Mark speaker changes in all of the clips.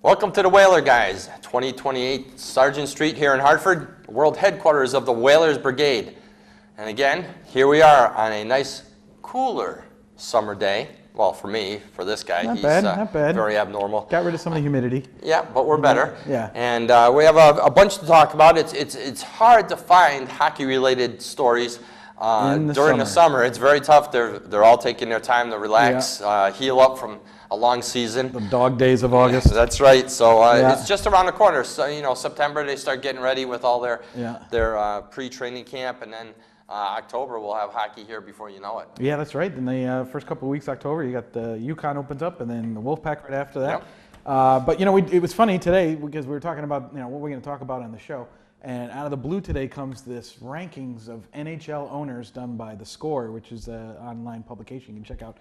Speaker 1: Welcome to the Whaler Guys, 2028 Sargent Street here in Hartford, world headquarters of the Whalers Brigade. And again, here we are on a nice, cooler summer day. Well, for me, for this guy,
Speaker 2: not
Speaker 1: he's
Speaker 2: bad.
Speaker 1: very abnormal.
Speaker 2: Got rid of some of the humidity.
Speaker 1: Yeah, but we're better.
Speaker 2: Yeah.
Speaker 1: And we have a bunch to talk about. It's hard to find hockey-related stories during the summer. It's very tough. They're all taking their time to relax, heal up from a long season.
Speaker 2: The dog days of August.
Speaker 1: That's right. So it's just around the corner. So September they start getting ready with all their pre-training camp, and then October we'll have hockey here before you know it. Yeah,
Speaker 2: that's right. In the first couple of weeks, October, you got the UConn opens up, and then the Wolfpack right after that. Yep. But it was funny today because we were talking about what we're going to talk about on the show, and out of the blue today comes this rankings of NHL owners done by The Score, which is an online publication you can check out.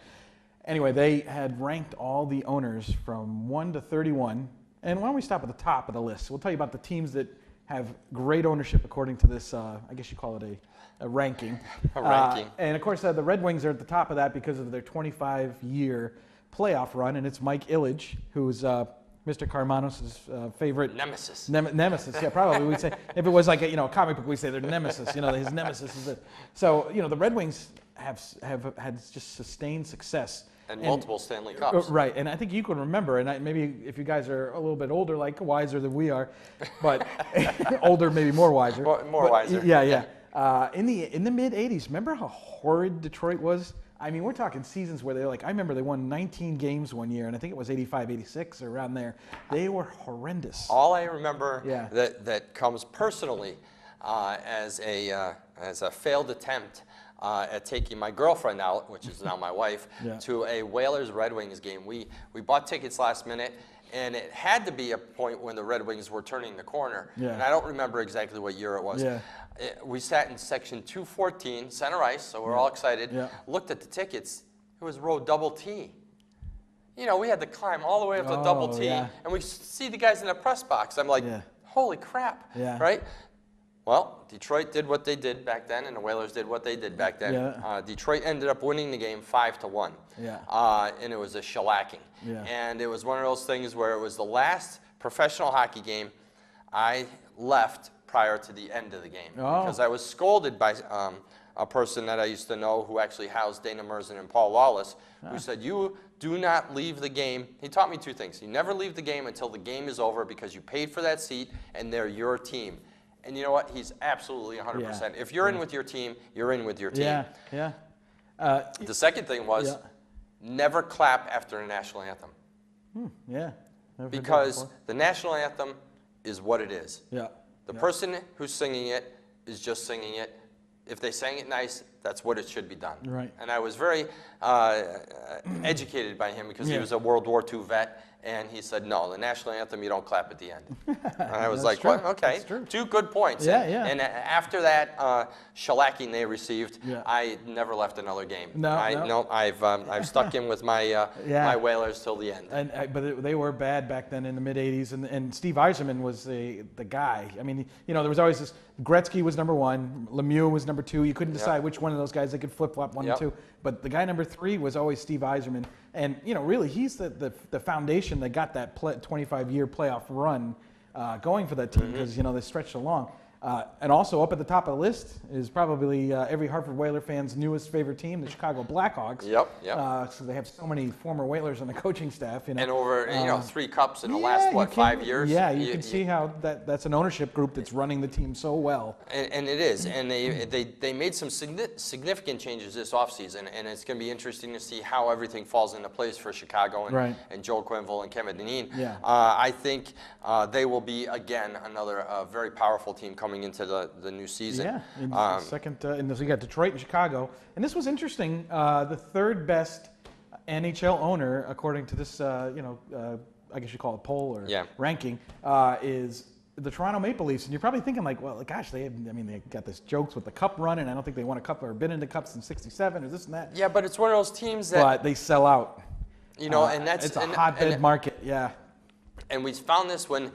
Speaker 2: Anyway, they had ranked all the owners from 1 to 31. And why don't we stop at the top of the list? We'll tell you about the teams that have great ownership according to this, I guess you call it a ranking.
Speaker 1: A ranking.
Speaker 2: And of course, the Red Wings are at the top of that because of their 25-year playoff run. And it's Mike Ilitch, who's Mr. Karmanos' favorite.
Speaker 1: Nemesis.
Speaker 2: Nemesis, yeah, probably. We'd say, if it was like a comic book, we'd say their nemesis. His nemesis is it. So, the Red Wings have had just sustained success.
Speaker 1: And multiple Stanley Cups.
Speaker 2: Right, and I think you can remember, and maybe if you guys are a little bit older, like wiser than we are, but older, maybe more wiser.
Speaker 1: More wiser.
Speaker 2: Yeah. In the mid-'80s, remember how horrid Detroit was? I mean, we're talking seasons where I remember they won 19 games one year, and I think it was 85, 86, or around there. They were horrendous.
Speaker 1: All I remember that comes personally as a failed attempt at taking my girlfriend out, which is now my wife, to a Whalers Red Wings game. We bought tickets last minute, and it had to be a point when the Red Wings were turning the corner. Yeah. And I don't remember exactly what year it was. Yeah. We sat in section 214, center ice, so we're all excited. Yeah. Looked at the tickets. It was row double T. We had to climb all the way up to double T, and we see the guys in the press box. I'm like, holy crap, right? Well, Detroit did what they did back then, and the Whalers did what they did back then. Yeah. Detroit ended up winning the game 5-1. Yeah. And it was a shellacking. Yeah. And it was one of those things where it was the last professional hockey game I left prior to the end of the game. Because I was scolded by a person that I used to know who actually housed Dana Merzen and Paul Lawless, who said, you do not leave the game. He taught me two things. You never leave the game until the game is over because you paid for that seat and they're your team. And you know what? He's absolutely 100%. Yeah. If you're in with your team, you're in with your team. Yeah. The second thing was never clap after a national anthem. Because the national anthem is what it is. Yeah. The person who's singing it is just singing it. If they sang it nice, that's what it should be done. Right. And I was very educated by him because he was a World War II vet. And he said, no, the national anthem, you don't clap at the end. And I was like, what? Okay, two good points. And after that shellacking they received, I never left another game. I've stuck in with my my Whalers till the end.
Speaker 2: But they were bad back then in the mid-'80s, and Steve Yzerman was the guy. I mean, there was always this, Gretzky was number 1, Lemieux was number 2. You couldn't decide which one of those guys they could flip-flop 1 and 2. But the guy number 3 was always Steve Yzerman. And, really, he's the foundation that got that 25-year playoff run going for that team because, they stretched along. And also up at the top of the list is probably every Hartford Whaler fan's newest favorite team, the Chicago Blackhawks. Yep. So they have so many former Whalers on the coaching staff.
Speaker 1: And over 3 cups in the last, 5 years?
Speaker 2: Yeah, you can see how that's an ownership group that's running the team so well.
Speaker 1: And it is. And they made some significant changes this offseason, and it's going to be interesting to see how everything falls into place for Chicago and Joel Quenneville and Kevin Dineen. Yeah. I think they will be, again, another very powerful team coming into the new season.
Speaker 2: Yeah, second, and so you got Detroit and Chicago. And this was interesting. The third best NHL owner, according to this, I guess you call it poll or ranking, is the Toronto Maple Leafs. And you're probably thinking like, well, gosh, they got this jokes with the cup run, and I don't think they won a cup or been into cups in '67 or this and that.
Speaker 1: Yeah, but it's one of those teams that.
Speaker 2: But they sell out.
Speaker 1: And that's
Speaker 2: it's a hotbed market. Yeah.
Speaker 1: And we found this when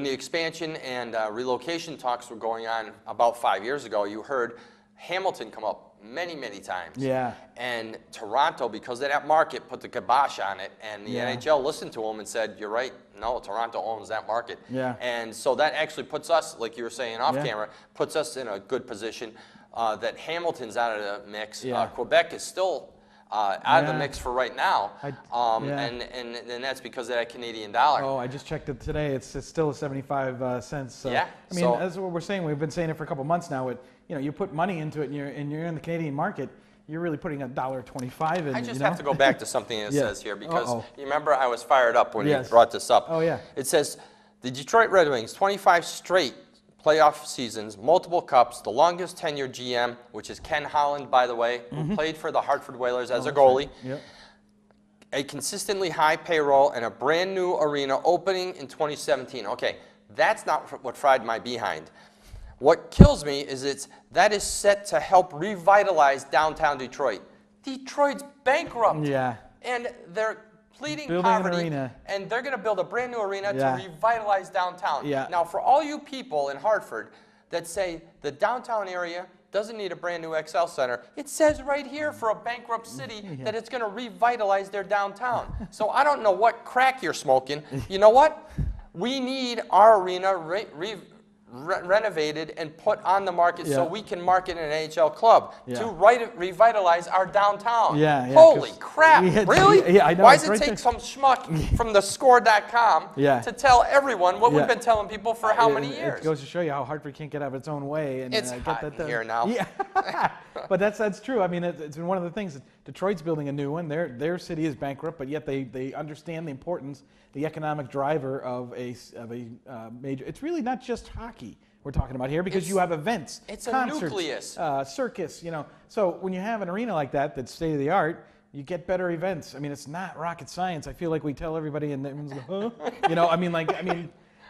Speaker 1: the expansion and relocation talks were going on about 5 years ago. You heard Hamilton come up many, many times.
Speaker 2: Yeah.
Speaker 1: And Toronto, because of that market, put the kibosh on it, and the NHL listened to them and said, "You're right. No, Toronto owns that market."
Speaker 2: Yeah.
Speaker 1: And so that actually puts us, like you were saying off camera, puts us in a good position. That Hamilton's out of the mix. Quebec is still out of the mix for right now, and that's because of that Canadian dollar.
Speaker 2: Oh, I just checked it today. It's still 75 cents. So,
Speaker 1: yeah.
Speaker 2: I mean, that's what we're saying. We've been saying it for a couple months now. You put money into it, and you're in the Canadian market. You're really putting $1.25 in.
Speaker 1: I just have to go back to something that says here, because you remember I was fired up when you
Speaker 2: Yes.
Speaker 1: brought this up.
Speaker 2: Oh, yeah.
Speaker 1: It says the Detroit Red Wings, 25 straight playoff seasons, multiple cups, the longest tenured GM, which is Ken Holland, by the way, who played for the Hartford Whalers as a goalie.
Speaker 2: Right. Yep.
Speaker 1: A consistently high payroll and a brand new arena opening in 2017. Okay, that's not what fried my behind. What kills me is that is set to help revitalize downtown Detroit. Detroit's bankrupt.
Speaker 2: Yeah.
Speaker 1: And they're pleading
Speaker 2: Building
Speaker 1: poverty,
Speaker 2: an arena.
Speaker 1: and they're going to build a brand new arena
Speaker 2: Yeah.
Speaker 1: to revitalize downtown.
Speaker 2: Yeah.
Speaker 1: Now, for all you people in Hartford that say the downtown area doesn't need a brand new XL Center, it says right here for a bankrupt city that it's going to revitalize their downtown. So I don't know what crack you're smoking. You know what? We need our arena renovated and put on the market so we can market an NHL club to revitalize our downtown. Holy crap, really?
Speaker 2: Yeah, I know.
Speaker 1: Why does it take some schmuck from the score.com to tell everyone what we've been telling people for how many years?
Speaker 2: It goes to show you how Hartford can't get out of its own way. And,
Speaker 1: it's
Speaker 2: get
Speaker 1: hot
Speaker 2: that
Speaker 1: in here now.
Speaker 2: Yeah. But that's true. I mean, it's been one of the things that Detroit's building a new one. Their city is bankrupt, but yet they understand the importance, the economic driver of a major. It's really not just hockey we're talking about here, because you have events,
Speaker 1: it's
Speaker 2: concerts,
Speaker 1: a nucleus,
Speaker 2: circus. So when you have an arena like that's state of the art, you get better events. I mean, it's not rocket science. I feel like we tell everybody, and everyone's like, huh?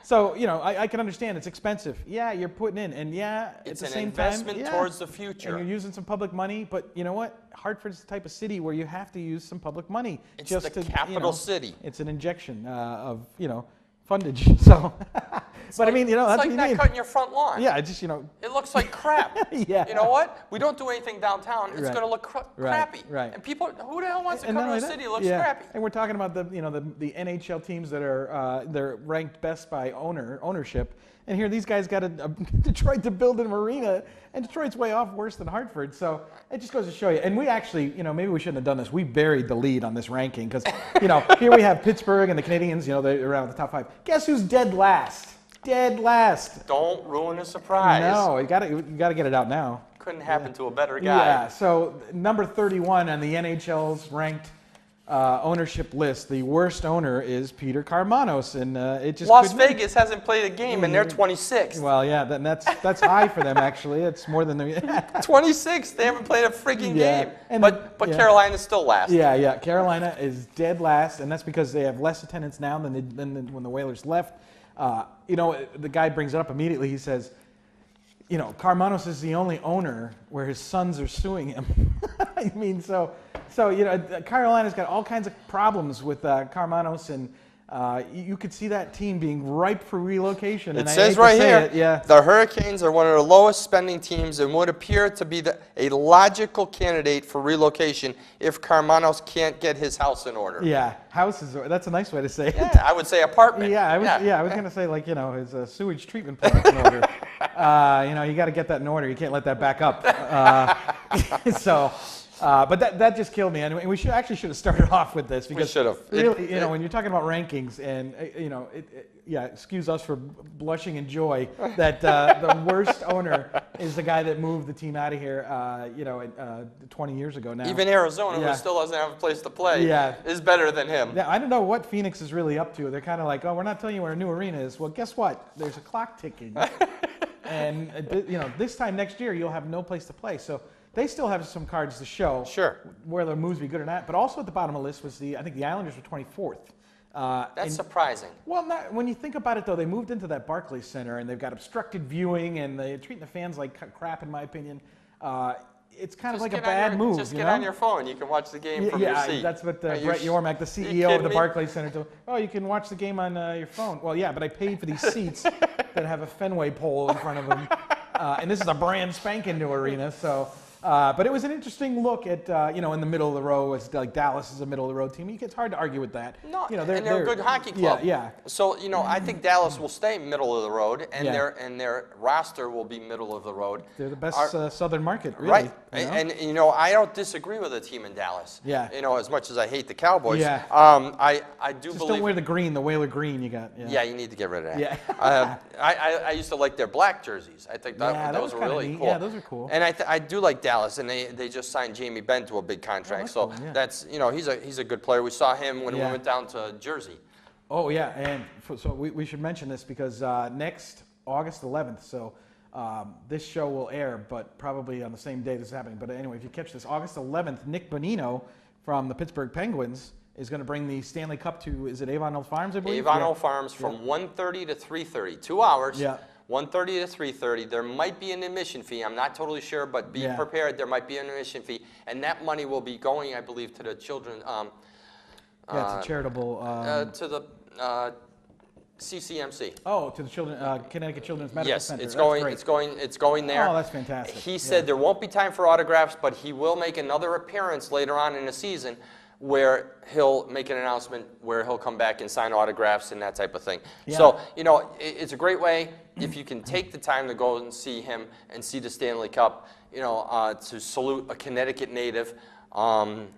Speaker 2: So, I can understand it's expensive. Yeah, you're putting in, and
Speaker 1: it's
Speaker 2: at the
Speaker 1: an
Speaker 2: same
Speaker 1: investment
Speaker 2: time,
Speaker 1: towards the future.
Speaker 2: And you're using some public money, but you know what? Hartford's the type of city where you have to use some public money.
Speaker 1: It's just the capital city.
Speaker 2: It's an injection of, fundage. So, but I mean, that's
Speaker 1: it's
Speaker 2: what
Speaker 1: like
Speaker 2: you
Speaker 1: not
Speaker 2: need.
Speaker 1: cutting your front lawn.
Speaker 2: Yeah, just,
Speaker 1: It looks like crap.
Speaker 2: Yeah.
Speaker 1: You know what? We don't do anything downtown. It's
Speaker 2: Right.
Speaker 1: going to look crappy.
Speaker 2: Right.
Speaker 1: And people, who the hell wants to
Speaker 2: And
Speaker 1: come
Speaker 2: not
Speaker 1: to a
Speaker 2: only
Speaker 1: city
Speaker 2: that-
Speaker 1: that looks crappy?
Speaker 2: And we're talking about the NHL teams that are they're ranked best by ownership. And here these guys got a Detroit to build an arena, and Detroit's way off worse than Hartford. So it just goes to show you. And we actually, maybe we shouldn't have done this. We buried the lead on this ranking because, here we have Pittsburgh and the Canadiens. They're around the top 5. Guess who's dead last? Dead last.
Speaker 1: Don't ruin the surprise.
Speaker 2: No, you got to get it out now.
Speaker 1: Couldn't happen to a better guy.
Speaker 2: Yeah. So number 31 on the NHL's ranked ownership list, the worst owner is Peter Karmanos, and it just
Speaker 1: Las Vegas hasn't played a game, and they're 26th.
Speaker 2: Well, yeah, that's high for them actually. It's more than the
Speaker 1: 26th. They haven't played a freaking game.
Speaker 2: And
Speaker 1: but Carolina's still last.
Speaker 2: Yeah. Carolina is dead last, and that's because they have less attendance now than when the Whalers left. The guy brings it up immediately. He says, Karmanos is the only owner where his sons are suing him. I mean, so Carolina's got all kinds of problems with Karmanos, and you could see that team being ripe for relocation.
Speaker 1: It
Speaker 2: and
Speaker 1: says right here, the Hurricanes are one of the lowest spending teams and would appear to be a logical candidate for relocation if Karmanos can't get his house in order.
Speaker 2: Yeah, that's a nice way to say it.
Speaker 1: Yeah, I would say apartment.
Speaker 2: I was going to say his sewage treatment plant in order. You got to get that in order. You can't let that back up. But that just killed me, and we should have started off with this because
Speaker 1: we should have.
Speaker 2: Really, when you're talking about rankings, and excuse us for blushing in joy that the worst owner is the guy that moved the team out of here, 20 years ago now.
Speaker 1: Even Arizona, who still doesn't have a place to play, is better than him.
Speaker 2: Yeah, I don't know what Phoenix is really up to. They're kind of like, oh, we're not telling you where our new arena is. Well, guess what? There's a clock ticking, and this time next year you'll have no place to play. So. They still have some cards to show where the moves be good or not. But also at the bottom of the list was I think the Islanders were 24th.
Speaker 1: That's surprising.
Speaker 2: Well, when you think about it, though, they moved into that Barclays Center, and they've got obstructed viewing, and they're treating the fans like crap, in my opinion. It's kind of like a bad move.
Speaker 1: Just get on your phone. You can watch the game from your seat.
Speaker 2: Yeah, that's what Brett Yormack, the CEO of the Barclays Center, told. Oh, you can watch the game on your phone. Well, yeah, but I paid for these seats that have a Fenway pole in front of them. And this is a brand spanking new arena, so... But it was an interesting look at, in the middle of the row, as like Dallas is a middle of the road team. It's hard to argue with that.
Speaker 1: No, they're a good hockey club.
Speaker 2: Yeah.
Speaker 1: So, I think Dallas will stay middle of the road, and their roster will be middle of the road.
Speaker 2: They're the best Southern market, really.
Speaker 1: Right. And I don't disagree with a team in Dallas.
Speaker 2: Yeah.
Speaker 1: As much as I hate the Cowboys.
Speaker 2: Yeah.
Speaker 1: I do
Speaker 2: Just
Speaker 1: believe.
Speaker 2: don't wear the green, the Whaler green you got.
Speaker 1: Yeah, you need to get rid of that.
Speaker 2: Yeah.
Speaker 1: I used to like their black jerseys. I think those were really cool.
Speaker 2: Yeah, those are cool.
Speaker 1: And I do like Dallas, and they just signed Jamie Benn to a big contract. So
Speaker 2: cool, yeah.
Speaker 1: that's he's a good player. We saw him when we went down to Jersey.
Speaker 2: Oh yeah, and so we should mention this because next August 11th. So this show will air, but probably on the same day this is happening. But anyway, if you catch this, August 11th, Nick Bonino from the Pittsburgh Penguins is going to bring the Stanley Cup to, is it Avon Farms, I believe?
Speaker 1: Avon Farms from 1:30 to 3:30, 2 hours.
Speaker 2: Yeah.
Speaker 1: 1:30 to 3:30. There might be an admission fee. I'm not totally sure, but be prepared. There might be an admission fee, and that money will be going, I believe, to the children.
Speaker 2: It's a charitable.
Speaker 1: To the CCMC.
Speaker 2: Oh, to the children, Connecticut Children's Medical Center.
Speaker 1: Yes, it's going there.
Speaker 2: Oh, that's fantastic.
Speaker 1: He said there won't be time for autographs, but he will make another appearance later on in the season, where he'll make an announcement where he'll come back and sign autographs and that type of thing.
Speaker 2: Yeah.
Speaker 1: So, it's a great way if you can take the time to go and see him and see the Stanley Cup, to salute a Connecticut native over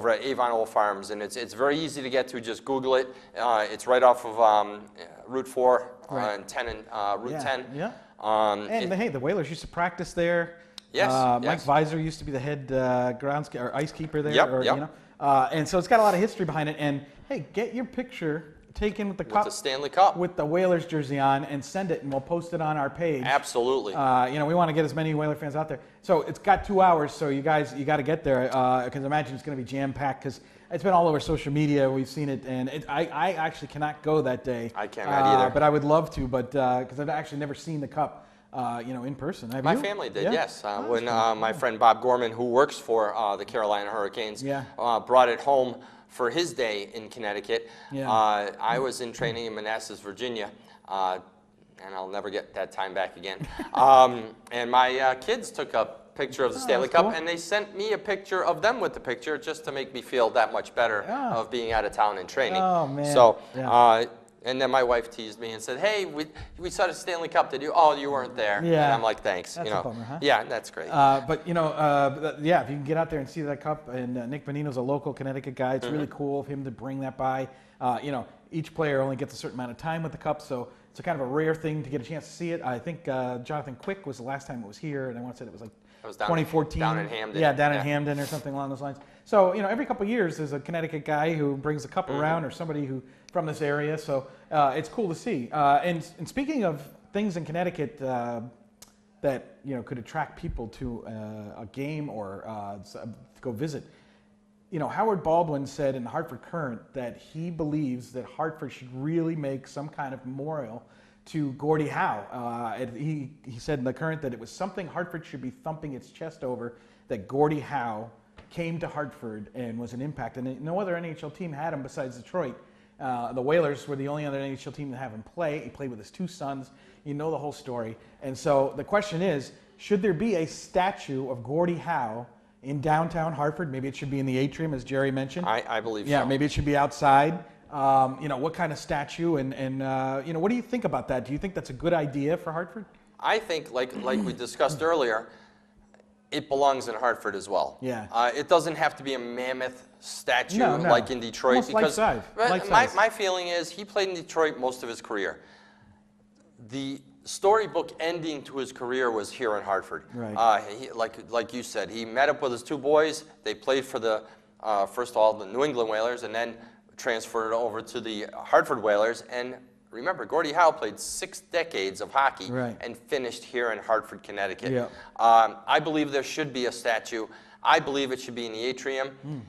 Speaker 1: at Avon Old Farms. And it's very easy to get to. Just Google it. It's right off of Route 4 and 10 and Route 10.
Speaker 2: Yeah. Hey, the Whalers used to practice there.
Speaker 1: Yes,
Speaker 2: Mike Visor used to be the head or ice keeper there.
Speaker 1: Yep.
Speaker 2: And so it's got a lot of history behind it. And hey, get your picture taken with the cup,
Speaker 1: with the Stanley Cup,
Speaker 2: with the Whalers jersey on, and send it, and we'll post it on our page.
Speaker 1: Absolutely.
Speaker 2: We want to get as many Whaler fans out there. So it's got 2 hours. So you got to get there. Because imagine it's going to be jam packed. Because it's been all over social media. We've seen it, and I actually cannot go that day.
Speaker 1: I cannot either.
Speaker 2: But I would love to. But because I've actually never seen the cup. In person.
Speaker 1: My family did, yes. When my friend Bob Gorman, who works for the Carolina Hurricanes, brought it home for his day in Connecticut. I was in training in Manassas, Virginia, and I'll never get that time back again. And my kids took a picture of the Stanley Cup, and they sent me a picture of them with the picture just to make me feel that much better of being out of town and training.
Speaker 2: Oh, man.
Speaker 1: So. And then my wife teased me and said, "Hey, we saw the Stanley Cup. Did you? Oh, you weren't there."
Speaker 2: Yeah.
Speaker 1: And I'm like, "Thanks."
Speaker 2: That's a bummer, huh?
Speaker 1: Yeah, that's great.
Speaker 2: But if you can get out there and see that cup, and Nick Bonino's a local Connecticut guy. It's really cool of him to bring that by. Each player only gets a certain amount of time with the cup, so it's a kind of a rare thing to get a chance to see it. I think Jonathan Quick was the last time it was here, and I want to say it was like 2014.
Speaker 1: Down in Hamden.
Speaker 2: Yeah, down in Hamden or something along those lines. So, every couple of years there's a Connecticut guy who brings the cup around, or somebody who from this area. So it's cool to see. And speaking of things in Connecticut that could attract people to a game or go visit, Howard Baldwin said in the Hartford Current that he believes that Hartford should really make some kind of memorial to Gordy Howe. He said in the Current that it was something Hartford should be thumping its chest over, that Gordy Howe came to Hartford and was an impact. And no other NHL team had him besides Detroit. The Whalers were the only other NHL team to have him play. He played with his 2 sons. You know the whole story. And so the question is, should there be a statue of Gordy Howe in downtown Hartford? Maybe it should be in the atrium, as Jerry mentioned.
Speaker 1: I believe so.
Speaker 2: Yeah, maybe it should be outside. What kind of statue? And what do you think about that? Do you think that's a good idea for Hartford?
Speaker 1: I think, like we discussed earlier, it belongs in Hartford as well.
Speaker 2: Yeah.
Speaker 1: It doesn't have to be a mammoth statue
Speaker 2: No.
Speaker 1: like in Detroit.
Speaker 2: Almost
Speaker 1: because
Speaker 2: life-size.
Speaker 1: My feeling is he played in Detroit most of his career. The storybook ending to his career was here in Hartford.
Speaker 2: Right.
Speaker 1: Like you said, he met up with his 2 boys. They played for the, first of all, the New England Whalers, and then transferred over to the Hartford Whalers. And remember, Gordy Howe played 6 decades of hockey and finished here in Hartford, Connecticut.
Speaker 2: Yeah.
Speaker 1: I believe there should be a statue. I believe it should be in the atrium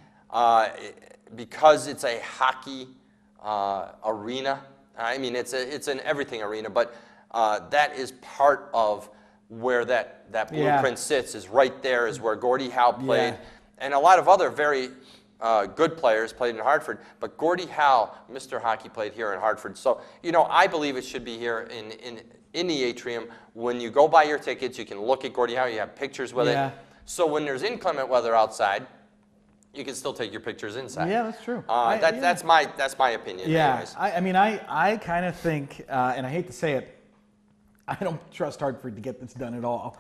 Speaker 1: because it's a hockey arena. I mean, it's an everything arena, but that is part of where that blueprint sits. Is right there is where Gordy Howe played, and a lot of other very good players played in Hartford, but Gordy Howe, Mr. Hockey, played here in Hartford. So, you know, I believe it should be here in the atrium. When you go buy your tickets, you can look at Gordy Howe. You have pictures with it. So when there's inclement weather outside, you can still take your pictures inside.
Speaker 2: Yeah, that's true.
Speaker 1: That's my opinion.
Speaker 2: Yeah,
Speaker 1: anyways.
Speaker 2: I mean, I kind of think, and I hate to say it, I don't trust Hartford to get this done at all.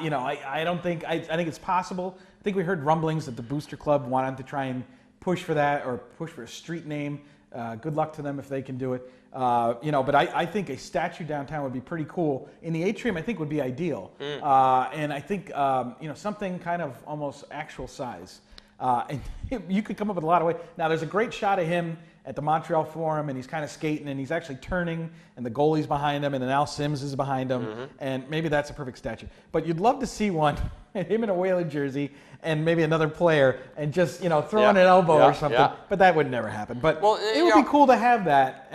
Speaker 2: You know, I don't think, I think it's possible. I think we heard rumblings that the Booster Club wanted to try and push for that, or push for a street name. Good luck to them if they can do it. You know, but I think a statue downtown would be pretty cool. In the atrium, I think would be ideal. And I think, you know, something kind of almost actual size. And you could come up with a lot of ways. Now, there's a great shot of him at the Montreal Forum, and he's kind of skating, and he's actually turning, and the goalie's behind him, and then Al Sims is behind him, and maybe that's a perfect statue. But you'd love to see one, him in a Whaler jersey, and maybe another player, and just, you know, throwing an elbow or something. But that would never happen. But it would be cool to have that.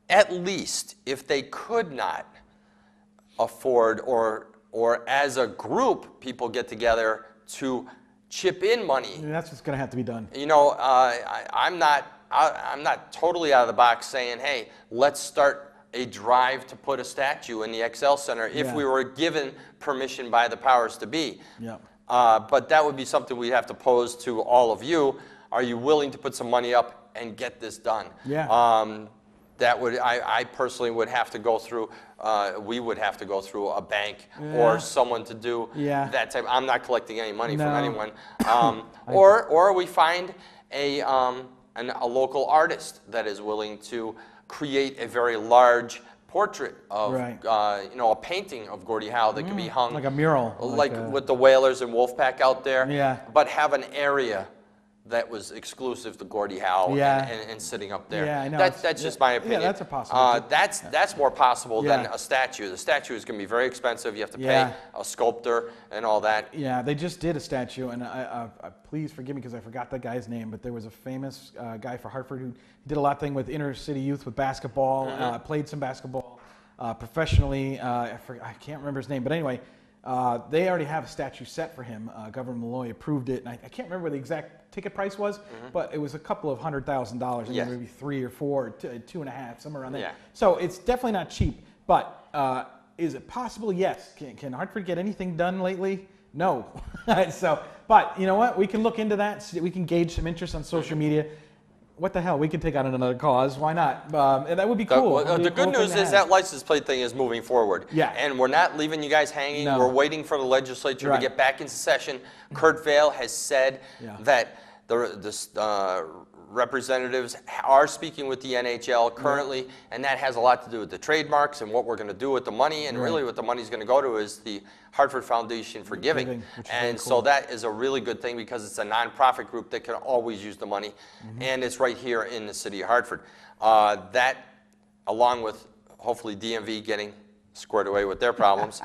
Speaker 1: At least if they could not afford, or as a group, people get together to chip in money.
Speaker 2: And that's what's going to have to be done.
Speaker 1: You know, I'm not totally out of the box saying, hey, let's start a drive to put a statue in the XL Center if we were given permission by the powers to be. But that would be something we'd have to pose to all of you. Are you willing to put some money up and get this done? That would, I personally would have to go through, we would have to go through a bank or someone to do that type. I'm not collecting any money from anyone. Or we find a local artist that is willing to create a very large portrait of, you know, a painting of Gordy Howe that could be hung.
Speaker 2: Like a mural.
Speaker 1: Like with the Whalers and Wolfpack out there. But have an area that was exclusive to Gordy Howe and sitting up there.
Speaker 2: I know.
Speaker 1: That's just my opinion.
Speaker 2: That's a possibility.
Speaker 1: That's more possible than a statue. The statue is going to be very expensive. You have to pay a sculptor and all that. Yeah,
Speaker 2: they just did a statue, and please forgive me because I forgot the guy's name, but there was a famous guy for Hartford who did a lot of things with inner city youth with basketball, played some basketball professionally. I can't remember his name, but anyway, they already have a statue set for him. Governor Malloy approved it, and I can't remember what the exact ticket price was, but it was a couple of $100,000, maybe 3 or 4, 2.5, somewhere around there. So it's definitely not cheap, but is it possible? Yes. Can Hartford get anything done lately? No. But you know what? We can look into that. We can gauge some interest on social media. What the hell? We can take on another cause. Why not? And that would be cool.
Speaker 1: The good news is that license plate thing is moving forward. And we're not leaving you guys hanging. We're waiting for the legislature to get back into session. Kurt Vail has said that the representatives are speaking with the NHL currently, and that has a lot to do with the trademarks and what we're going to do with the money. And really what the money is going to go to is the Hartford Foundation for Giving. And so that is a really good thing because it's a nonprofit group that can always use the money. And it's right here in the city of Hartford. That, along with hopefully DMV getting squared away with their problems,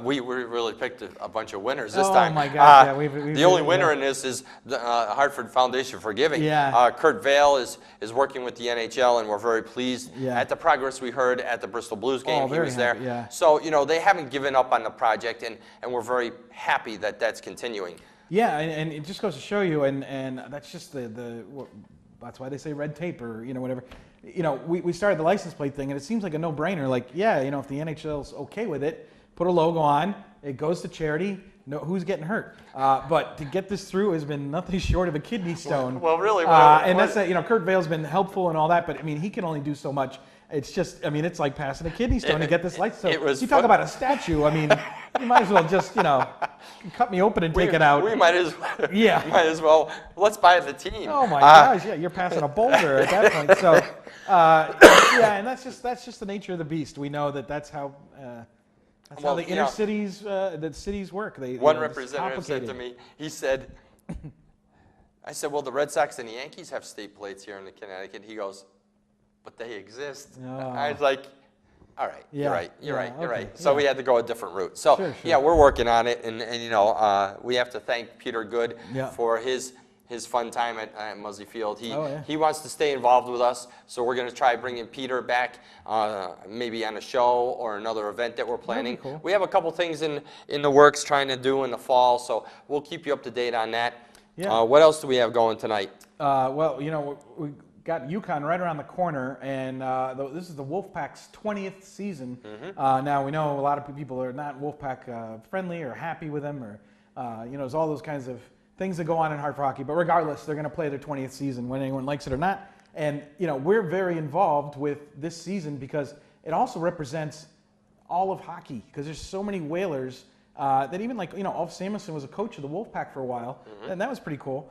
Speaker 1: we really picked a bunch of winners this time. Oh my gosh, the only winner in this is the Hartford Foundation for Giving. Kurt Vail is working with the NHL, and we're very pleased at the progress we heard at the Bristol Blues game. He was there. So, you know, they haven't given up on the project, and we're very happy that that's continuing. Yeah, and it just goes to show you, and that's just that's why they say red tape or, you know, whatever. You know, we started the license plate thing, and it seems like a no-brainer. Like, yeah, you know, if the NHL's okay with it, put a logo on, it goes to charity, no, who's getting hurt? But to get this through has been nothing short of a kidney stone. Well, really. And that's, you know, Kurt Vail's been helpful and all that, but, I mean, he can only do so much. It's just, I mean, it's like passing a kidney stone to get this license. So you talk about a statue, I mean, you might as well just, you know, cut me open and take it out. We might as well. Yeah. Might as well. Let's buy the team. Oh my gosh, yeah, you're passing a boulder at that point. So, yeah, and that's just the nature of the beast. We know that's how the inner cities, the cities work. One representative said to me, he said, I said, well, the Red Sox and the Yankees have state plates here in Connecticut. He goes, but they exist. I was like, all right, you're right. So we had to go a different route. So yeah, we're working on it, and you know, we have to thank Peter Good for his fun time at Muzzy Field. He wants to stay involved with us, so we're going to try bringing Peter back, maybe on a show or another event that we're planning. Cool. We have a couple things in the works trying to do in the fall, so we'll keep you up to date on that.
Speaker 2: Yeah.
Speaker 1: What else do we have going tonight?
Speaker 2: Well, we got UConn right around the corner, and this is the Wolfpack's 20th season. Now, we know a lot of people are not Wolfpack friendly or happy with them, or, there's all those kinds of things that go on in Hartford hockey. But regardless, they're going to play their 20th season, whether anyone likes it or not. And, we're very involved with this season because it also represents all of hockey, because there's so many Whalers that even Ulf Samuelsson was a coach of the Wolfpack for a while, and that was pretty cool.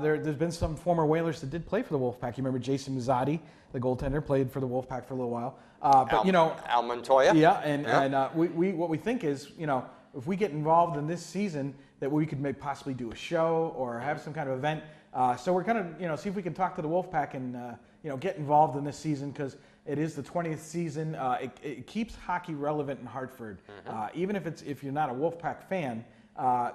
Speaker 2: There's been some former Whalers that did play for the Wolfpack. You remember Jason Muzzatti, the goaltender, played for the Wolfpack for a little while.
Speaker 1: Al Montoya.
Speaker 2: Yeah, and what we think is, if we get involved in this season, that we could possibly do a show or have some kind of event. So we're going to, see if we can talk to the Wolfpack and, get involved in this season, because it is the 20th season. It keeps hockey relevant in Hartford. Even if you're not a Wolfpack fan,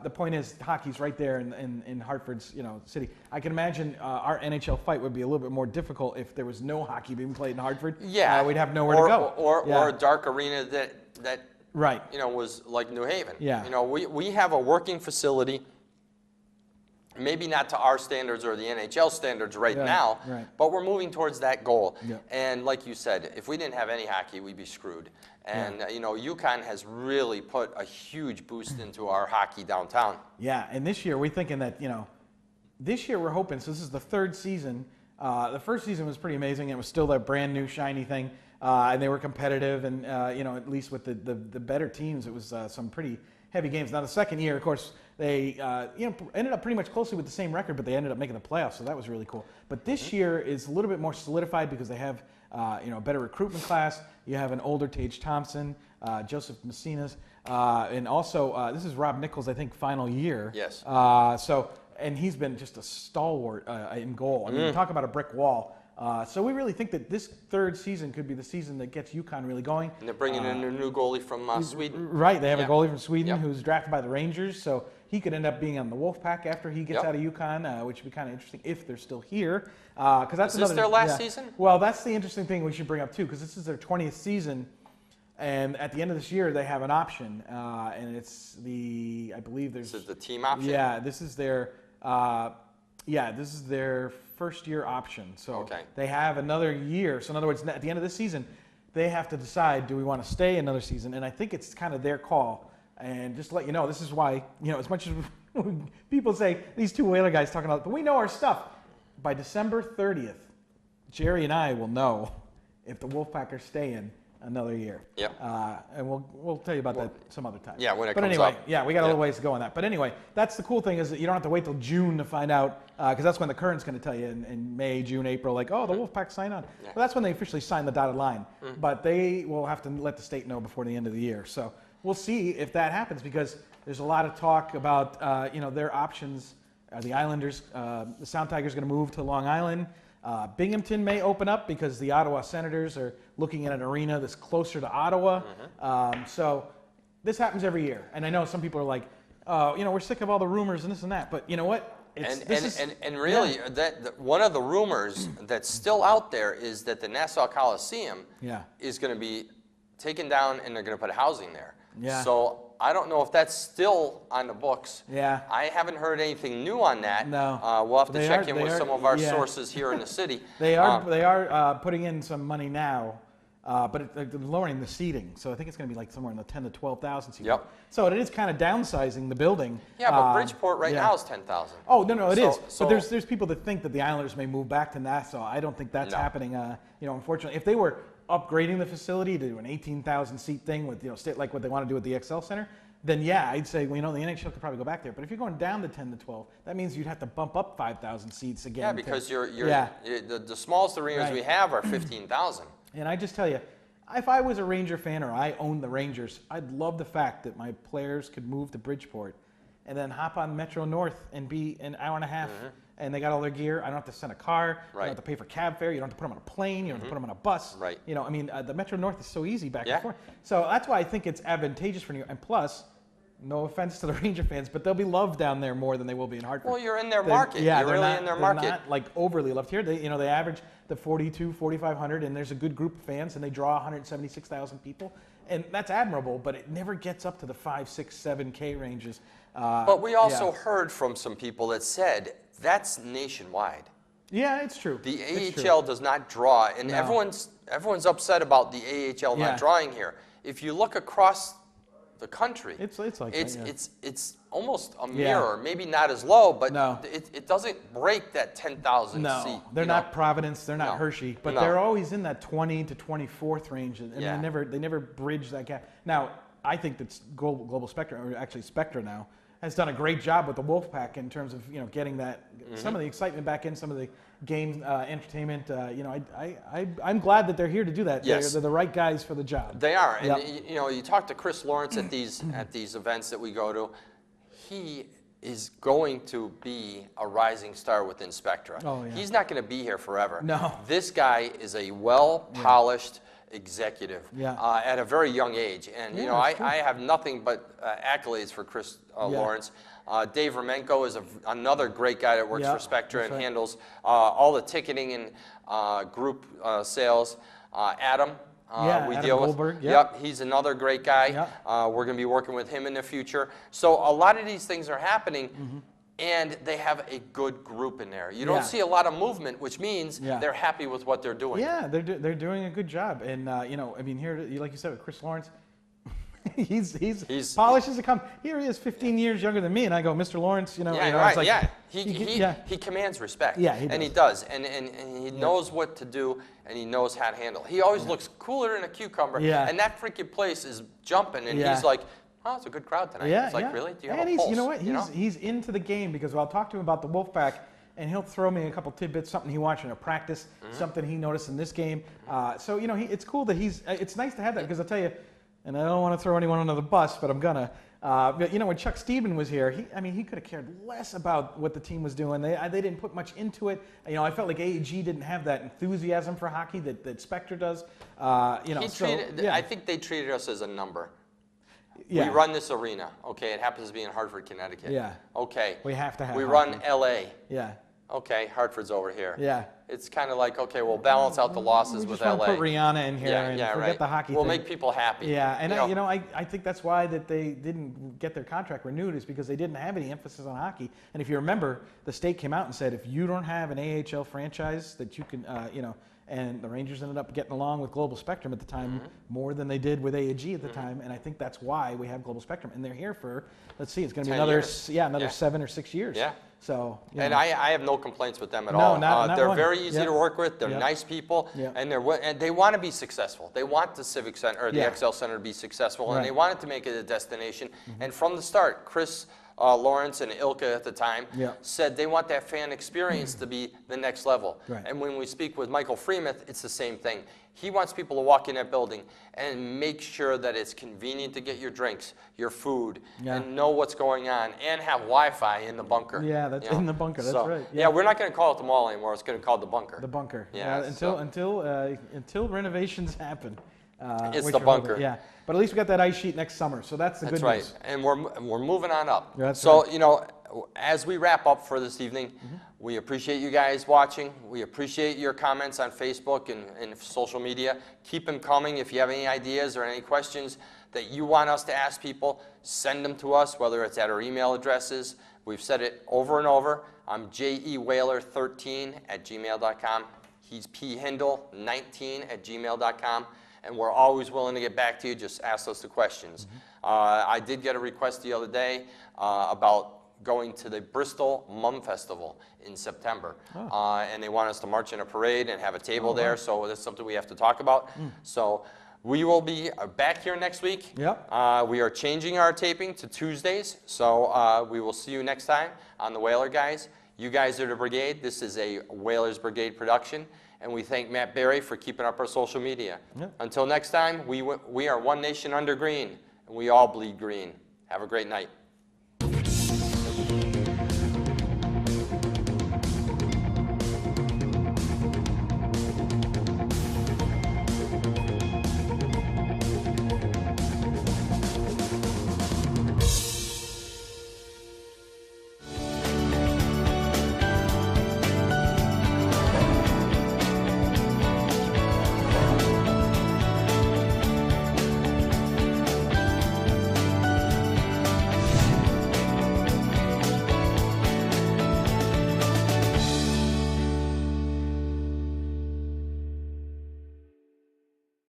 Speaker 2: the point is hockey's right there in Hartford's city. I can imagine our NHL fight would be a little bit more difficult if there was no hockey being played in Hartford.
Speaker 1: Yeah,
Speaker 2: we'd have nowhere to go.
Speaker 1: Or a dark arena that
Speaker 2: right.
Speaker 1: Was like New Haven.
Speaker 2: Yeah.
Speaker 1: We have a working facility. Maybe not to our standards or the NHL standards right now, but we're moving towards that goal.
Speaker 2: Yeah.
Speaker 1: And like you said, if we didn't have any hockey, we'd be screwed. And, UConn has really put a huge boost into our hockey downtown.
Speaker 2: Yeah, and this year we're thinking that, this year we're hoping, so this is the third season. The first season was pretty amazing. It was still that brand new shiny thing, and they were competitive, and, at least with the better teams, it was some pretty heavy games. Now, the second year, of course, they ended up pretty much closely with the same record, but they ended up making the playoffs, so that was really cool. But this year is a little bit more solidified because they have a better recruitment class. You have an older Tage Thompson, Joseph Messinas, and also this is Rob Nichols' I think final year.
Speaker 1: Yes.
Speaker 2: And he's been just a stalwart in goal. I mean, talk about a brick wall. So we really think that this third season could be the season that gets UConn really going.
Speaker 1: And they're bringing in a new goalie from Sweden.
Speaker 2: Right, they have a goalie from Sweden who's drafted by the Rangers, so he could end up being on the Wolfpack after he gets out of UConn, which would be kind of interesting if they're still here. That's
Speaker 1: Is this their last season?
Speaker 2: Well, that's the interesting thing we should bring up too, because this is their 20th season, and at the end of this year they have an option, and it's I believe there's.
Speaker 1: This is the team option?
Speaker 2: Yeah, this is their. This is their first year option. So they have another year. So in other words, at the end of this season, they have to decide, do we want to stay another season? And I think it's kind of their call. And just to let you know, this is why, as much as people say, these two Whaler guys talking about it, but we know our stuff. By December 30th, Jerry and I will know if the Wolfpack are staying another year.
Speaker 1: Yep.
Speaker 2: And we'll tell you about that some other time.
Speaker 1: Yeah, when it
Speaker 2: comes
Speaker 1: up.
Speaker 2: But anyway, yeah, we got a little ways to go on that. But anyway, that's the cool thing is that you don't have to wait till June to find out, because that's when the Current's going to tell you in May, June, April, like, oh, the Wolfpack sign on. Yeah. Well, that's when they officially sign the dotted line. But they will have to let the state know before the end of the year. So we'll see if that happens, because there's a lot of talk about, their options. The Islanders, the Sound Tigers going to move to Long Island. Binghamton may open up because the Ottawa Senators are looking at an arena that's closer to Ottawa. So this happens every year. And I know some people are like, we're sick of all the rumors and this and that. But you know what?
Speaker 1: Really, one of the rumors that's still out there is that the Nassau Coliseum is going to be taken down and they're going to put housing there.
Speaker 2: Yeah.
Speaker 1: So I don't know if that's still on the books.
Speaker 2: Yeah.
Speaker 1: I haven't heard anything new on that.
Speaker 2: No.
Speaker 1: We'll have to check in with some of our sources here in the city.
Speaker 2: They are putting in some money now, but they're lowering the seating. So I think it's going to be like somewhere in the 10 to 12,000 seats.
Speaker 1: Yep.
Speaker 2: So it is kind of downsizing the building.
Speaker 1: Yeah, but Bridgeport right now is 10,000.
Speaker 2: Oh, no, it is. But there's people that think that the Islanders may move back to Nassau. I don't think that's happening. Unfortunately, if they were upgrading the facility to an 18,000 seat thing with like what they want to do with the XL Center, then I'd say the NHL could probably go back there. But if you're going down to 10 to 12, that means you'd have to bump up 5,000 seats again.
Speaker 1: Yeah, because the smallest arenas we have are 15,000.
Speaker 2: And I just tell you, if I was a Ranger fan or I owned the Rangers, I'd love the fact that my players could move to Bridgeport and then hop on Metro North and be an hour and a half. And they got all their gear. I don't have to send a car. You don't have to pay for cab fare. You don't have to put them on a plane. You don't have to put them on a bus.
Speaker 1: Right.
Speaker 2: The Metro North is so easy back and forth. So that's why I think it's advantageous for you. And plus, no offense to the Ranger fans, but they'll be loved down there more than they will be in Hartford.
Speaker 1: Well, you're in their market. Yeah, you're really in their market.
Speaker 2: They're not like overly loved here. They average the 4,500, and there's a good group of fans, and they draw 176,000 people, and that's admirable. But it never gets up to the 5, 6, 7K ranges.
Speaker 1: But we also heard from some people that said that's nationwide.
Speaker 2: Yeah, it's true.
Speaker 1: The AHL does not draw, and everyone's upset about the AHL not drawing here. If you look across the country,
Speaker 2: it's like
Speaker 1: it's almost a mirror. Maybe not as low, but
Speaker 2: no.
Speaker 1: it doesn't break that 10,000 seat.
Speaker 2: No, they're not Providence, they're not Hershey, but they're always in that 20 to 24th range, and they never bridge that gap. Now, I think that Global Spectrum, or actually Spectra now, has done a great job with the Wolfpack in terms of getting that some of the excitement back in, some of the game entertainment. I'm glad that they're here to do that.
Speaker 1: Yes.
Speaker 2: They're the right guys for the job.
Speaker 1: They are, and you talk to Chris Lawrence at these events that we go to. He is going to be a rising star within Spectra.
Speaker 2: Oh, yeah.
Speaker 1: He's not going to be here forever.
Speaker 2: No.
Speaker 1: This guy is a well-polished executive at a very young age. And, I have nothing but accolades for Chris Lawrence. Dave Romenko is another great guy that works for Spectra and handles all the ticketing and group sales. Adam. We
Speaker 2: Adam
Speaker 1: deal
Speaker 2: Goldberg,
Speaker 1: with. Yep, he's another great guy. We're going to be working with him in the future. So a lot of these things are happening, and they have a good group in there. You don't see a lot of movement, which means they're happy with what they're doing.
Speaker 2: Yeah, they're doing a good job. And here, like you said, with Chris Lawrence, he's polished as it comes. Here he is, 15 years younger than me, and I go, Mr. Lawrence,
Speaker 1: He commands respect.
Speaker 2: Yeah, he does.
Speaker 1: And he does, and he knows what to do, and he knows how to handle. He always looks cooler than a cucumber.
Speaker 2: Yeah.
Speaker 1: And that freaking place is jumping, and he's like, oh, it's a good crowd tonight.
Speaker 2: Yeah,
Speaker 1: it's like, really? Do you have
Speaker 2: and
Speaker 1: a pulse?
Speaker 2: You know what? He's into the game, because I'll talk to him about the Wolfpack, and he'll throw me a couple tidbits, something he watched in a practice, something he noticed in this game. So it's cool that it's nice to have that, because I'll tell you, and I don't want to throw anyone under the bus, but I'm gonna. But when Chuck Steven was here, he could have cared less about what the team was doing. They didn't put much into it. I felt like AEG didn't have that enthusiasm for hockey that Spectra does.
Speaker 1: I think they treated us as a number.
Speaker 2: Yeah.
Speaker 1: We run this arena. Okay, it happens to be in Hartford, Connecticut.
Speaker 2: Yeah.
Speaker 1: Okay.
Speaker 2: We have to have.
Speaker 1: We
Speaker 2: hockey.
Speaker 1: run LA.
Speaker 2: Yeah.
Speaker 1: Okay, Hartford's over here.
Speaker 2: Yeah.
Speaker 1: It's kind of like, okay, we'll balance out the losses with LA.
Speaker 2: We just want to put Rihanna in here and forget the hockey
Speaker 1: We'll
Speaker 2: thing.
Speaker 1: make people happy.
Speaker 2: Yeah, and I think that's why that they didn't get their contract renewed, is because they didn't have any emphasis on hockey. And if you remember, the state came out and said, if you don't have an AHL franchise that you can, and the Rangers ended up getting along with Global Spectrum at the time more than they did with AEG at the time, and I think that's why we have Global Spectrum, and they're here for, let's see, it's going to be another 7 or 6 years. Yeah. So.
Speaker 1: And I have no complaints with them at
Speaker 2: no,
Speaker 1: all.
Speaker 2: Not
Speaker 1: they're
Speaker 2: one.
Speaker 1: very easy to work with. They're nice people, and they want to be successful. They want the Civic Center or the XL Center to be successful, and they wanted to make it a destination. And from the start, Chris Lawrence and Ilka at the time said they want that fan experience to be the next level.
Speaker 2: Right.
Speaker 1: And when we speak with Michael Freemuth, it's the same thing. He wants people to walk in that building and make sure that it's convenient to get your drinks, your food, and know what's going on, and have Wi-Fi in the bunker.
Speaker 2: Yeah, that's in the bunker. That's right.
Speaker 1: Yeah, we're not going to call it the mall anymore. It's going to be called the bunker.
Speaker 2: The bunker.
Speaker 1: Yeah.
Speaker 2: Until renovations happen.
Speaker 1: It's the bunker.
Speaker 2: Yeah, but at least we got that ice sheet next summer, so that's the good news.
Speaker 1: That's right, and we're moving on up.
Speaker 2: That's
Speaker 1: right. As we wrap up for this evening, we appreciate you guys watching. We appreciate your comments on Facebook and social media. Keep them coming. If you have any ideas or any questions that you want us to ask people, send them to us, whether it's at our email addresses. We've said it over and over. I'm jewhaler13@gmail.com. He's phindle19@gmail.com. And we're always willing to get back to you. Just ask us the questions. I did get a request the other day about going to the Bristol Mum Festival in September. And they want us to march in a parade and have a table there. So that's something we have to talk about. So we will be back here next week.
Speaker 2: Yep.
Speaker 1: We are changing our taping to Tuesdays. So we will see you next time on the Whaler Guys. You guys are the Brigade. This is a Whalers Brigade production. And we thank Matt Berry for keeping up our social media. Yep. Until next time, we are one nation under green, and we all bleed green. Have a great night.